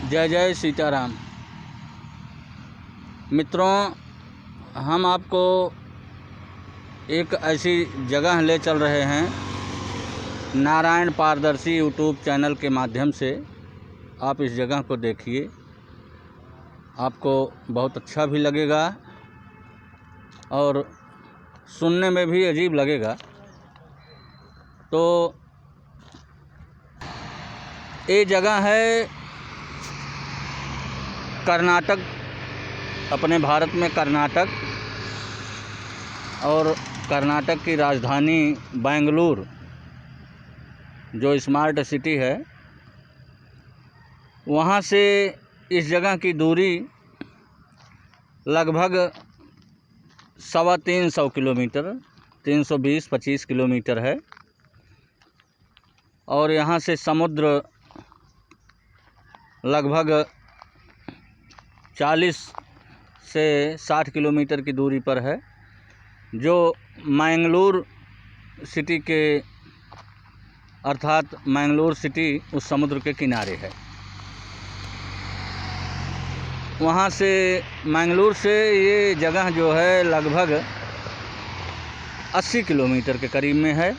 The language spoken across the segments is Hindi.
जय जय सीताराम। मित्रों, हम आपको एक ऐसी जगह ले चल रहे हैं नारायण पारदर्शी यूट्यूब चैनल के माध्यम से। आप इस जगह को देखिए, आपको बहुत अच्छा भी लगेगा और सुनने में भी अजीब लगेगा। तो ये जगह है कर्नाटक, अपने भारत में कर्नाटक, और कर्नाटक की राजधानी बेंगलुरु जो स्मार्ट सिटी है, वहाँ से इस जगह की दूरी लगभग 350 किलोमीटर, 320-25 किलोमीटर है। और यहाँ से समुद्र लगभग 40 से 60 किलोमीटर की दूरी पर है, जो मैंगलोर सिटी के अर्थात मैंगलोर सिटी उस समुद्र के किनारे है। वहाँ से मैंगलोर से ये जगह जो है लगभग 80 किलोमीटर के करीब में है।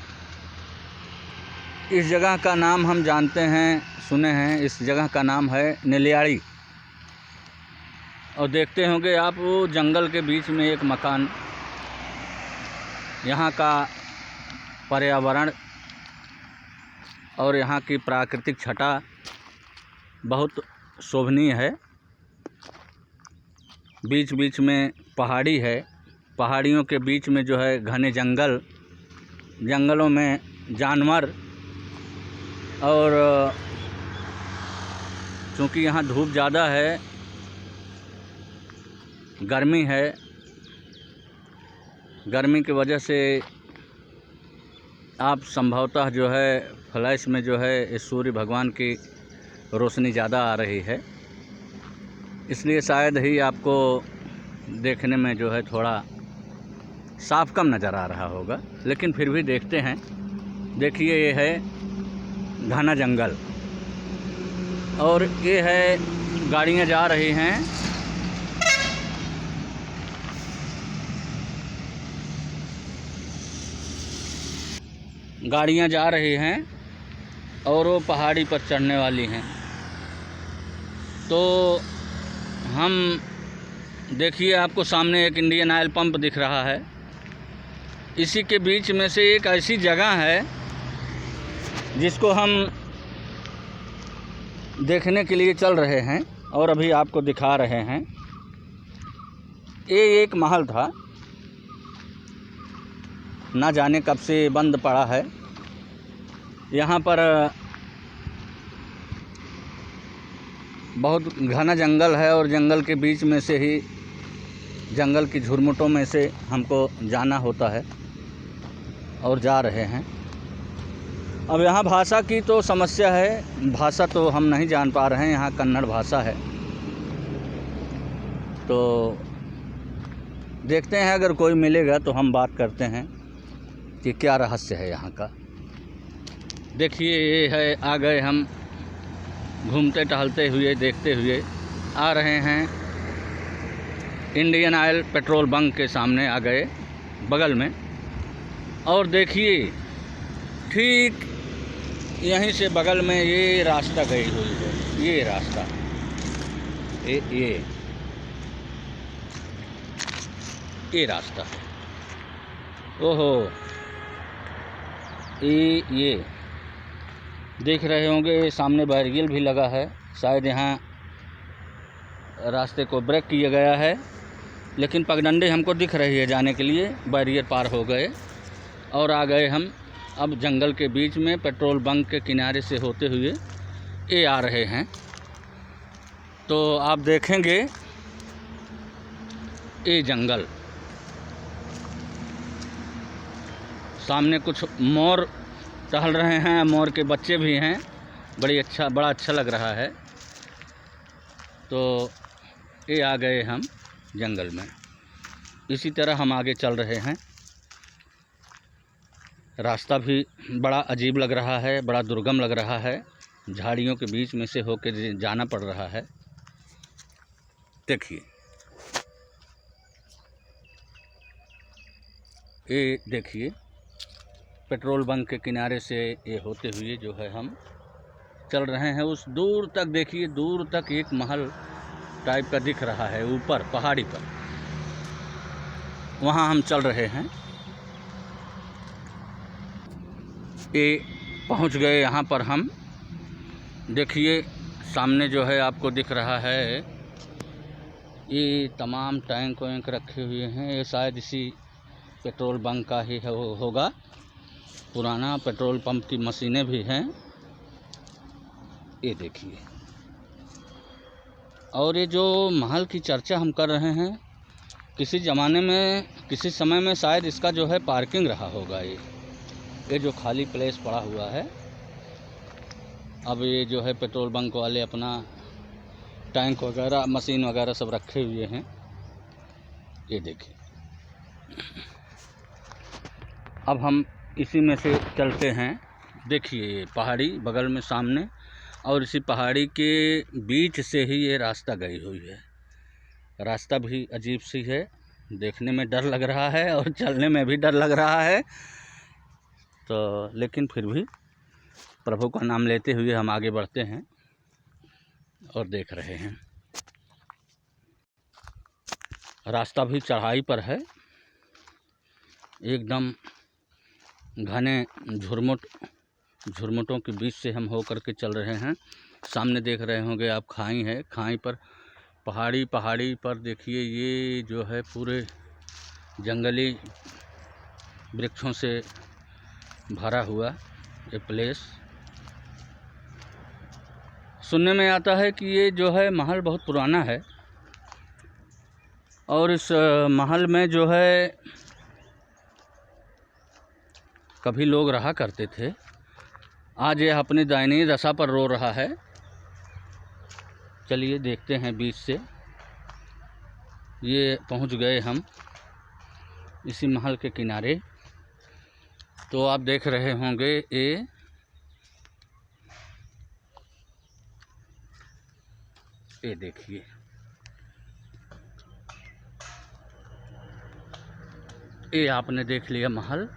इस जगह का नाम हम जानते हैं, सुने हैं। इस जगह का नाम है नेल्लियाड़ी। और देखते होंगे आप वो जंगल के बीच में एक मकान। यहाँ का पर्यावरण और यहाँ की प्राकृतिक छटा बहुत शोभनीय है। बीच बीच में पहाड़ी है, पहाड़ियों के बीच में जो है घने जंगल, जंगलों में जानवर। और चूँकि यहाँ धूप ज़्यादा है, गर्मी है, गर्मी की वजह से आप संभवतः जो है फ्लैश में जो है इस सूर्य भगवान की रोशनी ज़्यादा आ रही है, इसलिए शायद ही आपको देखने में जो है थोड़ा साफ कम नज़र आ रहा होगा। लेकिन फिर भी देखते हैं। देखिए, ये है घना जंगल और ये है गाड़ियाँ जा रही हैं। गाड़ियाँ जा रही हैं और वो पहाड़ी पर चढ़ने वाली हैं। तो हम देखिए, आपको सामने एक इंडियन ऑयल पंप दिख रहा है। इसी के बीच में से एक ऐसी जगह है जिसको हम देखने के लिए चल रहे हैं और अभी आपको दिखा रहे हैं। ये एक महल था, ना जाने कब से बंद पड़ा है। यहाँ पर बहुत घना जंगल है और जंगल के बीच में से ही, जंगल की झुरमुटों में से हमको जाना होता है और जा रहे हैं। अब यहाँ भाषा की तो समस्या है, भाषा तो हम नहीं जान पा रहे हैं। यहाँ कन्नड़ भाषा है। तो देखते हैं, अगर कोई मिलेगा तो हम बात करते हैं कि क्या रहस्य है यहाँ का। देखिए, ये है, आ गए हम घूमते टहलते हुए, देखते हुए आ रहे हैं। इंडियन ऑयल पेट्रोल बंक के सामने आ गए, बगल में। और देखिए, ठीक यहीं से बगल में ये रास्ता गई हुई है। ये रास्ता, ये रास्ता, ओहो, ये देख रहे होंगे, सामने बैरियर भी लगा है। शायद यहाँ रास्ते को ब्रेक किया गया है, लेकिन पगडंडी हमको दिख रही है जाने के लिए। बैरियर पार हो गए और आ गए हम अब जंगल के बीच में। पेट्रोल बंक के किनारे से होते हुए ये आ रहे हैं। तो आप देखेंगे ये जंगल, सामने कुछ मोर टहल रहे हैं, मोर के बच्चे भी हैं। बड़ा अच्छा लग रहा है। तो ये आ गए हम जंगल में। इसी तरह हम आगे चल रहे हैं। रास्ता भी बड़ा अजीब लग रहा है, बड़ा दुर्गम लग रहा है। झाड़ियों के बीच में से होकर जाना पड़ रहा है। देखिए, ये देखिए पेट्रोल बंक के किनारे से ये होते हुए जो है हम चल रहे हैं। उस दूर तक देखिए, दूर तक एक महल टाइप का दिख रहा है ऊपर पहाड़ी पर, वहाँ हम चल रहे हैं। ये पहुँच गए यहाँ पर हम। देखिए सामने जो है आपको दिख रहा है, ये तमाम टैंक वैंक रखे हुए हैं। ये शायद इसी पेट्रोल बंक का ही होगा। पुराना पेट्रोल पंप की मशीनें भी हैं, ये देखिए। और ये जो महल की चर्चा हम कर रहे हैं, किसी ज़माने में, किसी समय में शायद इसका जो है पार्किंग रहा होगा। ये जो खाली प्लेस पड़ा हुआ है, अब ये जो है पेट्रोल बंक वाले अपना टैंक वगैरह, मशीन वगैरह सब रखे हुए हैं। ये देखिए, अब हम इसी में से चलते हैं। देखिए ये पहाड़ी बगल में सामने, और इसी पहाड़ी के बीच से ही ये रास्ता गई हुई है। रास्ता भी अजीब सी है, देखने में डर लग रहा है और चलने में भी डर लग रहा है। तो लेकिन फिर भी प्रभु का नाम लेते हुए हम आगे बढ़ते हैं और देख रहे हैं। रास्ता भी चढ़ाई पर है, एकदम घने झुरमुटों के बीच से हम होकर के चल रहे हैं। सामने देख रहे होंगे आप, खाई है। खाई पर पहाड़ी पर देखिए, ये जो है पूरे जंगली वृक्षों से भरा हुआ ये प्लेस। सुनने में आता है कि ये जो है महल बहुत पुराना है, और इस महल में जो है कभी लोग रहा करते थे। आज ये अपनी दयनीय दशा पर रो रहा है। चलिए देखते हैं बीच से। ये पहुंच गए हम इसी महल के किनारे। तो आप देख रहे होंगे, ये देखिए, ये आपने देख लिया महल।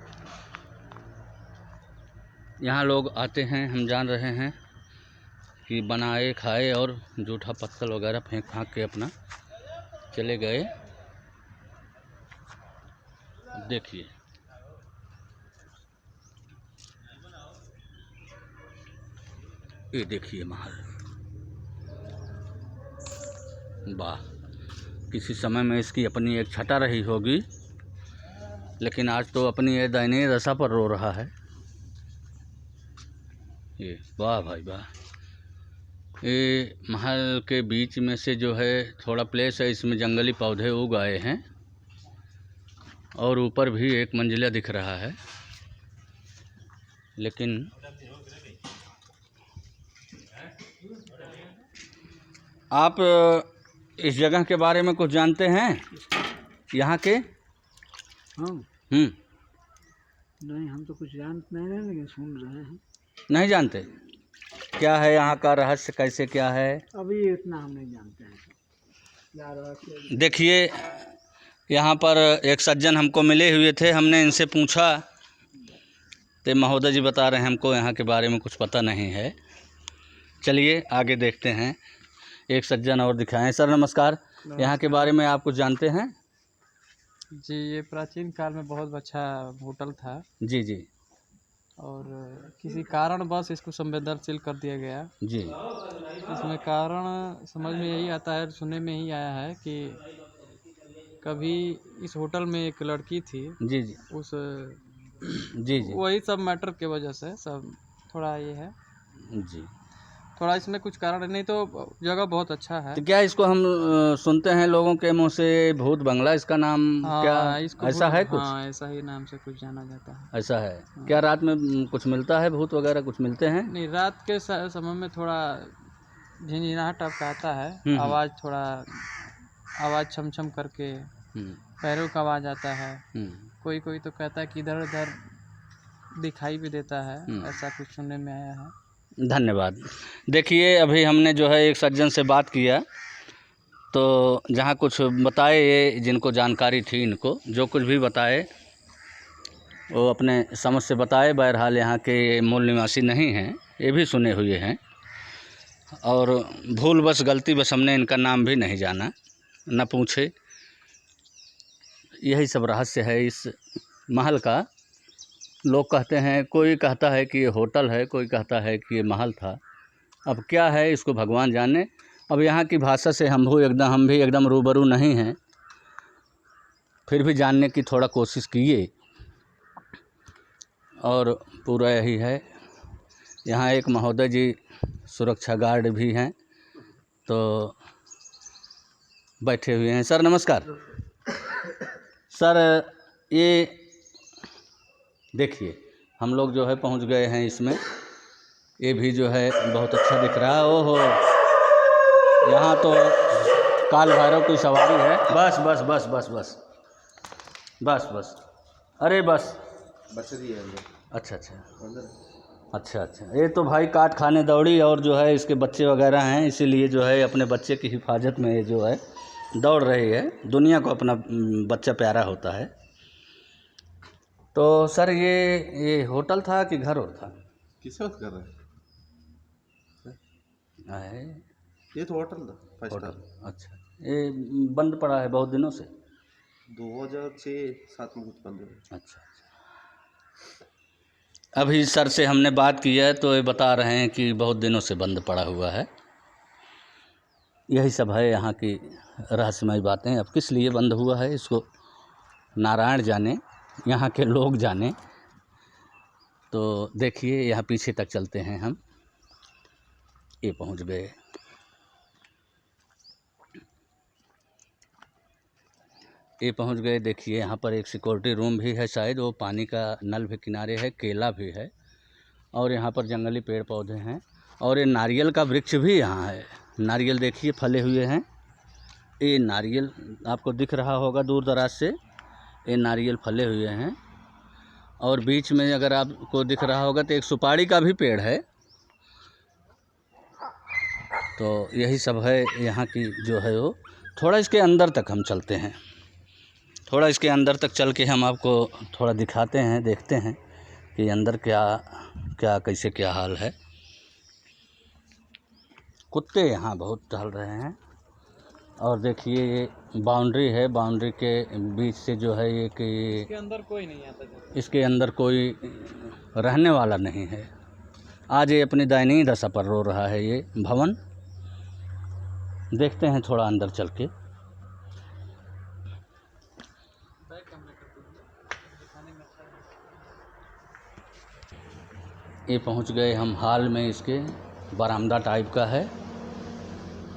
यहाँ लोग आते हैं, हम जान रहे हैं कि बनाए खाए और जूठा पत्थर वगैरह फेंक फाँक के अपना चले गए। देखिए ये देखिए महल, वाह। किसी समय में इसकी अपनी एक छटा रही होगी, लेकिन आज तो अपनी ये दयनीय दशा पर रो रहा है। ये वाह भाई वाह। ये महल के बीच में से जो है थोड़ा प्लेस है, इसमें जंगली पौधे उग आए हैं, और ऊपर भी एक मंजिला दिख रहा है। लेकिन आप इस जगह के बारे में कुछ जानते हैं, यहाँ के? हाँ। नहीं, हम तो कुछ जानते नहीं हैं, लेकिन सुन रहे हैं। नहीं जानते क्या है यहाँ का रहस्य, कैसे क्या है? अभी इतना हम नहीं जानते हैं क्या रहस्य। देखिए यहाँ पर एक सज्जन हमको मिले हुए थे, हमने इनसे पूछा तो महोदय जी बता रहे हैं हमको यहाँ के बारे में कुछ पता नहीं है। चलिए आगे देखते हैं। एक सज्जन और दिखाएं। सर नमस्कार, यहाँ के बारे में आप कुछ जानते हैं? जी, ये प्राचीन काल में बहुत अच्छा होटल था। जी जी। और किसी कारणवश इसको संवेदनशील कर दिया गया जी। इसमें कारण समझ में यही आता है, सुनने में ही आया है कि कभी इस होटल में एक लड़की थी। जी जी। उस जी जी। वही सब मैटर के वजह से सब थोड़ा ये है। जी। थोड़ा इसमें कुछ कारण नहीं, तो जगह बहुत अच्छा है। तो क्या इसको हम सुनते हैं लोगों के मुंह से भूत बंगला, इसका नाम क्या इसको ऐसा है कुछ? हाँ, ऐसा ही नाम से कुछ जाना जाता है। ऐसा है। क्या रात में कुछ मिलता है, भूत वगैरह कुछ मिलते हैं? नहीं, रात के समय में थोड़ा झिनझिनाहट टाइप का आता है। आवाज़ थोड़ा, आवाज़ छम छम करके पैरों का आवाज़ आता है। कोई कोई तो कहता है कि इधर उधर दिखाई भी देता है, ऐसा कुछ सुनने में आया है। धन्यवाद। देखिए अभी हमने जो है एक सज्जन से बात किया, तो जहाँ कुछ बताए, ये जिनको जानकारी थी इनको जो कुछ भी बताए वो अपने समझ से बताए। बहरहाल यहाँ के मूल निवासी नहीं हैं, ये भी सुने हुए हैं, और भूलवश गलतीवश हमने इनका नाम भी नहीं जाना, न पूछे। यही सब रहस्य है इस महल का। लोग कहते हैं, कोई कहता है कि ये होटल है, कोई कहता है कि ये महल था। अब क्या है इसको भगवान जाने। अब यहाँ की भाषा से हम भी एकदम रूबरू नहीं हैं, फिर भी जानने की थोड़ा कोशिश किए, और पूरा यही है। यहाँ एक महोदय जी सुरक्षा गार्ड भी हैं, तो बैठे हुए हैं। सर नमस्कार। सर ये देखिए हम लोग जो है पहुंच गए हैं इसमें। ये भी जो है बहुत अच्छा दिख रहा है। ओहो, यहाँ तो काल भैरव की सवारी है। बस बस बस बस बस बस बस, अरे बस बच्चे दिए अंदर। अच्छा अच्छा अंदर अच्छा अच्छा। ये तो भाई काट खाने दौड़ी, और जो है इसके बच्चे वगैरह हैं, इसीलिए जो है अपने बच्चे की हिफाजत में ये जो है दौड़ रही है। दुनिया को अपना बच्चा प्यारा होता है। तो सर ये होटल था कि घर और था? किस बात कर रहे है ये तो होटल था, 5 होटल। स्टार। अच्छा, ये बंद पड़ा है बहुत दिनों से? 2006-7 में कुछ बंद हुआ। अच्छा अच्छा। अभी सर से हमने बात की है तो ये बता रहे हैं कि बहुत दिनों से बंद पड़ा हुआ है। यही सब है यहाँ की रहस्यमय बातें। अब किस लिए बंद हुआ है इसको नारायण जाने, यहाँ के लोग जाने। तो देखिए यहाँ पीछे तक चलते हैं हम। ये पहुँच गए। ये पहुँच गए। देखिए यहाँ पर एक सिक्योरिटी रूम भी है शायद, वो पानी का नल भी किनारे है, केला भी है, और यहाँ पर जंगली पेड़ पौधे हैं, और ये नारियल का वृक्ष भी यहाँ है। नारियल देखिए फले हुए हैं। ये नारियल आपको दिख रहा होगा दूर दराज से, ये नारियल फले हुए हैं। और बीच में अगर आपको दिख रहा होगा तो एक सुपारी का भी पेड़ है। तो यही सब है यहाँ की जो है वो। थोड़ा इसके अंदर तक हम चलते हैं, थोड़ा इसके अंदर तक चल के हम आपको थोड़ा दिखाते हैं, देखते हैं कि अंदर क्या क्या कैसे क्या हाल है। कुत्ते यहाँ बहुत टहल रहे हैं। और देखिए ये बाउंड्री है, बाउंड्री के बीच से जो है ये कि इसके अंदर कोई नहीं आता। इसके अंदर कोई रहने वाला नहीं है। आज ये अपनी दयनीय दशा पर रो रहा है ये भवन। देखते हैं थोड़ा अंदर चल के। ये पहुंच गए हम हाल में। इसके बरामदा टाइप का है,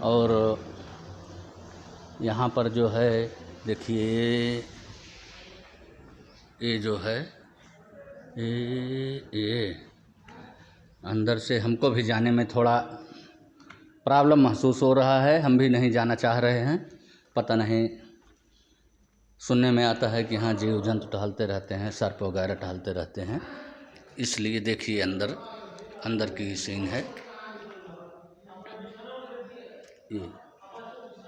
और यहाँ पर जो है देखिए ये जो है ये अंदर से हमको भी जाने में थोड़ा प्रॉब्लम महसूस हो रहा है। हम भी नहीं जाना चाह रहे हैं। पता नहीं, सुनने में आता है कि हाँ जीव जंतु टहलते रहते हैं, सर्प वगैरह टहलते रहते हैं, इसलिए देखिए अंदर की सीन है ये।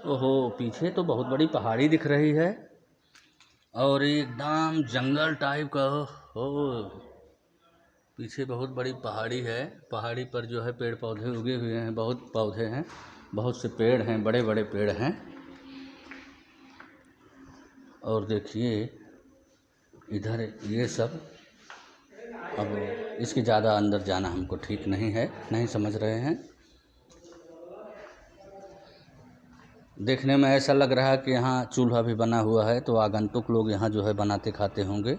ओहो, पीछे तो बहुत बड़ी पहाड़ी दिख रही है, और एकदम जंगल टाइप का हो। पीछे बहुत बड़ी पहाड़ी है। पहाड़ी पर जो है पेड़ पौधे उगे हुए हैं, बहुत पौधे हैं, बहुत से पेड़ हैं, बड़े बड़े पेड़ हैं। और देखिए इधर ये सब। अब इसके ज़्यादा अंदर जाना हमको ठीक नहीं है, नहीं समझ रहे हैं। देखने में ऐसा लग रहा है कि यहाँ चूल्हा भी बना हुआ है, तो आगंतुक लोग यहाँ जो है बनाते खाते होंगे।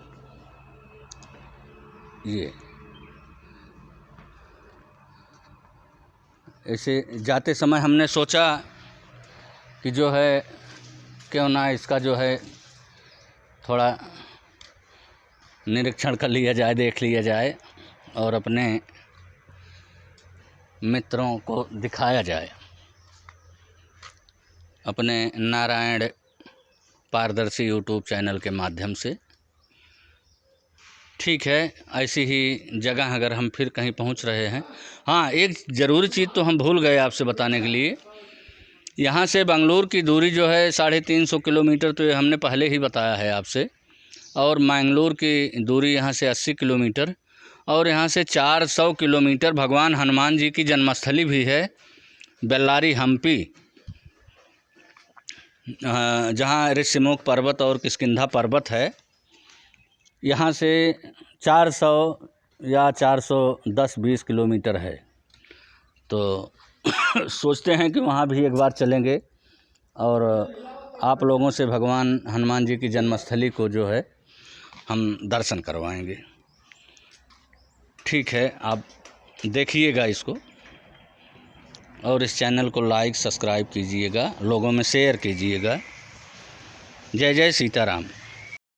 ये ऐसे जाते समय हमने सोचा कि जो है क्यों ना इसका जो है थोड़ा निरीक्षण कर लिया जाए, देख लिया जाए, और अपने मित्रों को दिखाया जाए अपने नारायण पारदर्शी यूट्यूब चैनल के माध्यम से। ठीक है, ऐसी ही जगह अगर हम फिर कहीं पहुंच रहे हैं। हाँ, एक ज़रूरी चीज़ तो हम भूल गए आपसे बताने के लिए। यहाँ से बेंगलुरु की दूरी जो है 350 किलोमीटर, तो ये हमने पहले ही बताया है आपसे। और मैंगलोर की दूरी यहाँ से 80 किलोमीटर, और यहाँ से 400 किलोमीटर भगवान हनुमान जी की जन्मस्थली भी है, बेल्लारी हम्पी, जहाँ ऋषिमुख पर्वत और किष्किंधा पर्वत है। यहाँ से 400 या 410-20 किलोमीटर है। तो सोचते हैं कि वहाँ भी एक बार चलेंगे और आप लोगों से भगवान हनुमान जी की जन्मस्थली को जो है हम दर्शन करवाएंगे। ठीक है, आप देखिएगा इसको, और इस चैनल को लाइक सब्सक्राइब कीजिएगा, लोगों में शेयर कीजिएगा। जय जय सीताराम।